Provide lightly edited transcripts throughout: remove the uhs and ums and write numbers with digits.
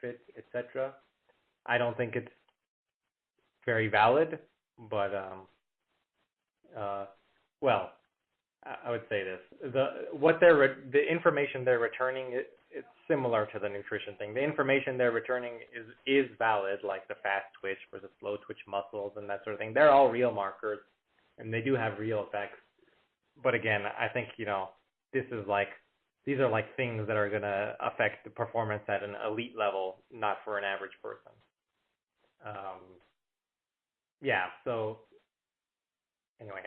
benefit, etc. I don't think it's very valid, but well, I would say this: the information they're returning, it's similar to the nutrition thing. The information they're returning is valid, like the fast twitch versus slow twitch muscles and that sort of thing. They're all real markers, and they do have real effects. But again, I think these are like things that are gonna affect the performance at an elite level, not for an average person. Yeah. So anyway,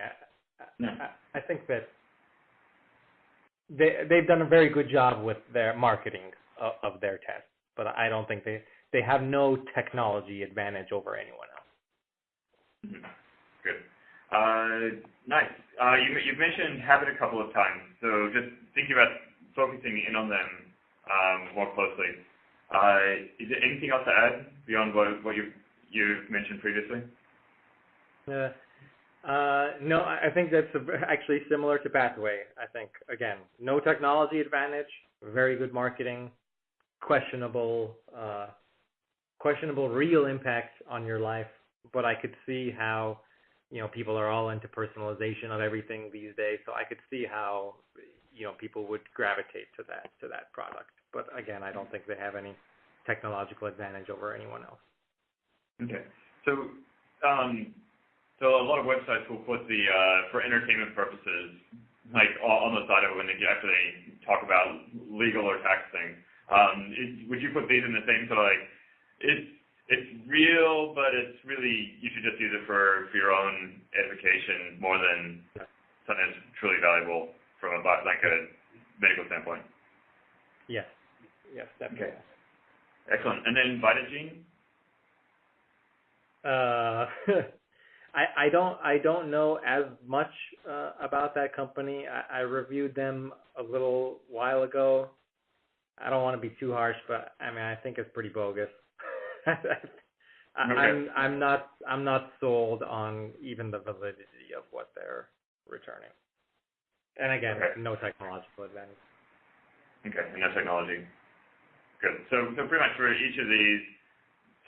I think that they've done a very good job with their marketing of their tests, but I don't think they have no technology advantage over anyone else. Mm-hmm. Good. Nice. You've mentioned Habit a couple of times, so just thinking about focusing in on them more closely. Is there anything else to add beyond what you've mentioned previously? No, I think that's actually similar to Pathway. I think, again, no technology advantage, very good marketing, questionable real impact on your life, but I could see how, people are all into personalization of everything these days, so I could see how, people would gravitate to that product. But again, I don't think they have any technological advantage over anyone else. Okay. So a lot of websites will put for entertainment purposes, like on the side of it when they actually talk about legal or tax things. Would you put these in the same sort of like, it's real, but it's really, you should just use it for your own edification more than something that's truly valuable from a medical standpoint? Yes, definitely. Okay. Excellent. And then Vitagene? I don't know as much about that company. I reviewed them a little while ago. I don't want to be too harsh, but I think it's pretty bogus. Okay. I'm not sold on even the validity of what they're returning. And again, no technological advantage. Okay, and no technology. Good. So pretty much for each of these,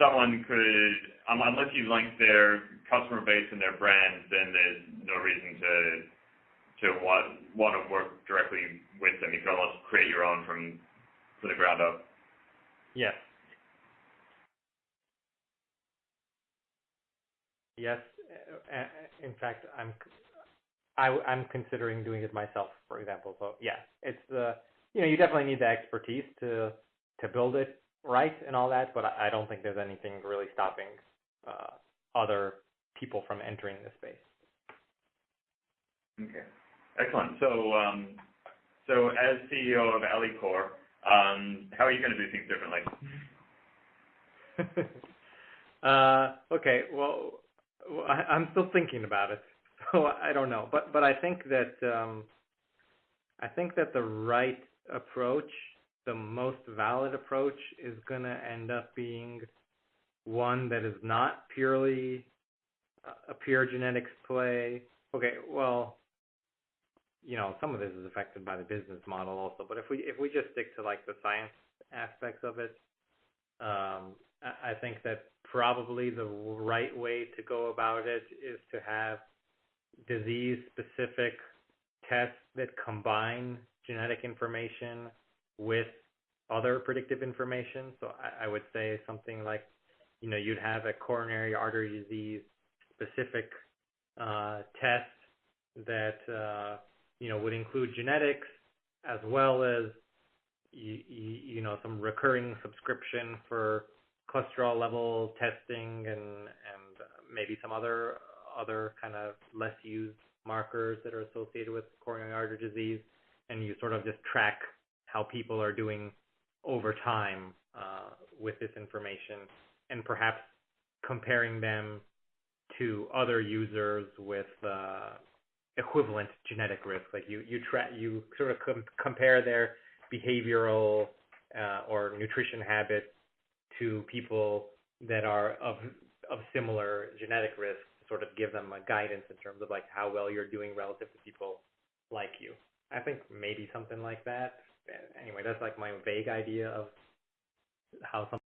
someone could, unless you link their customer base and their brand, then there's no reason to want to work directly with them. You can almost create your own from the ground up. Yes. Yes. In fact, I'm considering doing it myself, for example. So yeah, it's you definitely need the expertise to build it right and all that, but I don't think there's anything really stopping other people from entering the space. Okay, excellent. So as CEO of Alicorp, how are you going to do things differently? Okay, well, I'm still thinking about it, so I don't know. But I think that the right approach, the most valid approach, is going to end up being one that is not purely a pure genetics play. Okay, well, some of this is affected by the business model also. But if we just stick to like the science aspects of it, I think that probably the right way to go about it is to have disease-specific tests that combine genetic information with other predictive information. So I would say something like, you'd have a coronary artery disease specific test that would include genetics as well as some recurring subscription for cholesterol level testing and maybe some other kind of less used markers that are associated with coronary artery disease, and you sort of just track how people are doing over time with this information, and perhaps comparing them to other users with equivalent genetic risk. Like you sort of compare their behavioral or nutrition habits to people that are of similar genetic risk, to sort of give them a guidance in terms of like how well you're doing relative to people like you. I think maybe something like that. Anyway, that's like my vague idea of how something